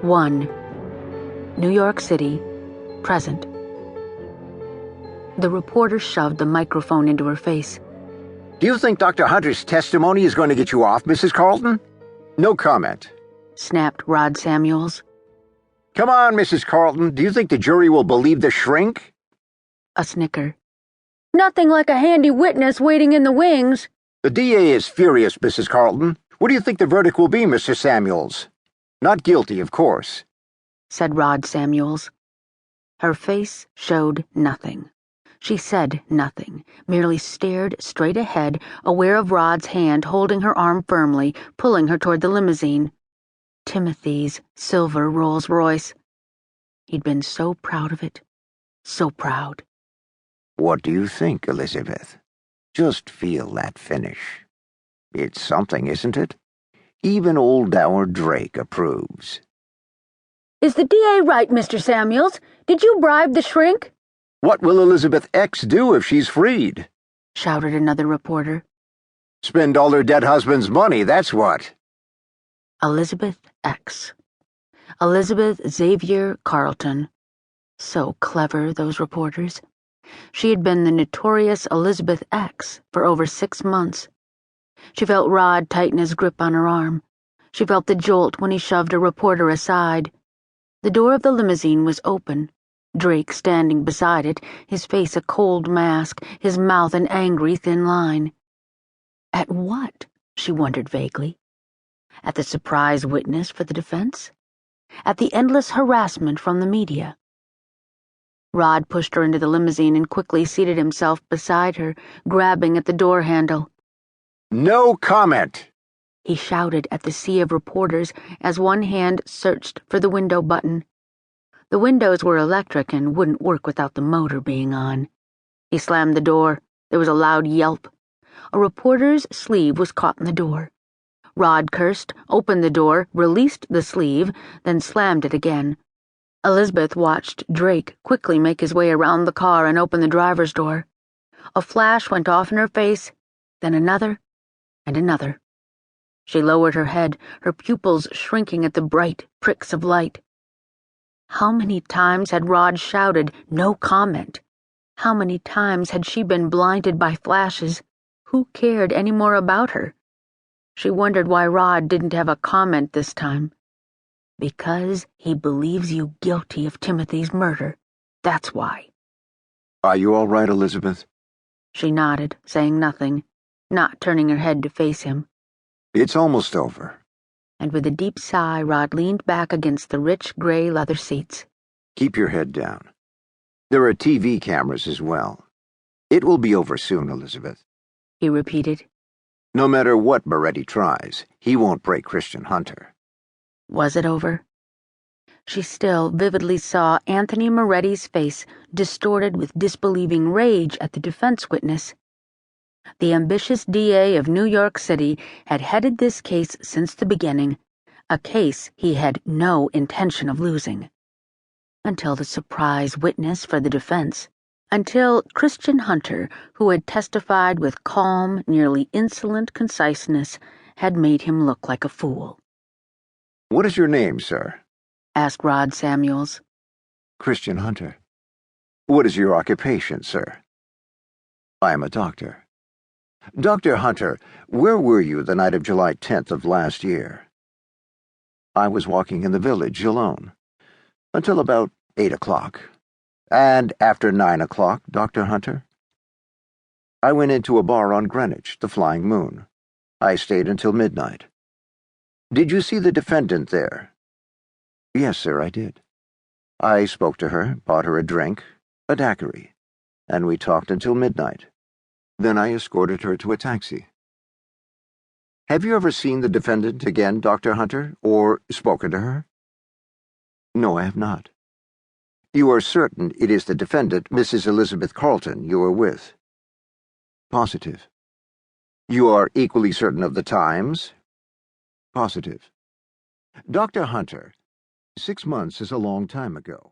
1. New York City, present. The reporter shoved the microphone into her face. Do you think Dr. Hunter's testimony is going to get you off, Mrs. Carleton? No comment, Snapped Rod Samuels. Come on, Mrs. Carleton. Do you think the jury will believe the shrink? A snicker. Nothing like a handy witness waiting in the wings. The DA is furious, Mrs. Carleton. What do you think the verdict will be, Mr. Samuels? Not guilty, of course, said Rod Samuels. Her face showed nothing. She said nothing, merely stared straight ahead, aware of Rod's hand holding her arm firmly, pulling her toward the limousine. Timothy's silver Rolls-Royce. He'd been so proud of it. So proud. What do you think, Elizabeth? Just feel that finish. It's something, isn't it? Even old Dower Drake approves. Is the DA right, Mr. Samuels? Did you bribe the shrink? What will Elizabeth X do if she's freed? Shouted another reporter. Spend all her dead husband's money, that's what. Elizabeth X. Elizabeth Xavier Carleton. So clever, those reporters. She had been the notorious Elizabeth X for over 6 months. She felt Rod tighten his grip on her arm. She felt the jolt when he shoved a reporter aside. The door of the limousine was open. Drake standing beside it, his face a cold mask, his mouth an angry thin line. At what? She wondered vaguely. At the surprise witness for the defense? At the endless harassment from the media? Rod pushed her into the limousine and quickly seated himself beside her, grabbing at the door handle. No comment, he shouted at the sea of reporters as one hand searched for the window button. The windows were electric and wouldn't work without the motor being on. He slammed the door. There was a loud yelp. A reporter's sleeve was caught in the door. Rod cursed, opened the door, released the sleeve, then slammed it again. Elizabeth watched Drake quickly make his way around the car and open the driver's door. A flash went off in her face, then another, and another. She lowered her head, her pupils shrinking at the bright pricks of light. How many times had Rod shouted, "No comment"? How many times had she been blinded by flashes? Who cared any more about her? She wondered why Rod didn't have a comment this time. Because he believes you guilty of Timothy's murder. That's why. Are you all right, Elizabeth? She nodded, saying nothing, not turning her head to face him. It's almost over. And with a deep sigh, Rod leaned back against the rich gray leather seats. Keep your head down. There are TV cameras as well. It will be over soon, Elizabeth, he repeated. No matter what Moretti tries, he won't break Christian Hunter. Was it over? She still vividly saw Anthony Moretti's face distorted with disbelieving rage at the defense witness. The ambitious DA of New York City had headed this case since the beginning, a case he had no intention of losing. Until the surprise witness for the defense, until Christian Hunter, who had testified with calm, nearly insolent conciseness, had made him look like a fool. What is your name, sir? Asked Rod Samuels. Christian Hunter. What is your occupation, sir? I am a doctor. Dr. Hunter, where were you the night of July 10th of last year? I was walking in the village alone, until about 8 o'clock. And after 9 o'clock, Dr. Hunter? I went into a bar on Greenwich, the Flying Moon. I stayed until midnight. Did you see the defendant there? Yes, sir, I did. I spoke to her, bought her a drink, a daiquiri, and we talked until midnight. Then I escorted her to a taxi. Have you ever seen the defendant again, Dr. Hunter, or spoken to her? No, I have not. You are certain it is the defendant, Mrs. Elizabeth Carleton, you were with? Positive. You are equally certain of the times? Positive. Dr. Hunter, 6 months is a long time ago.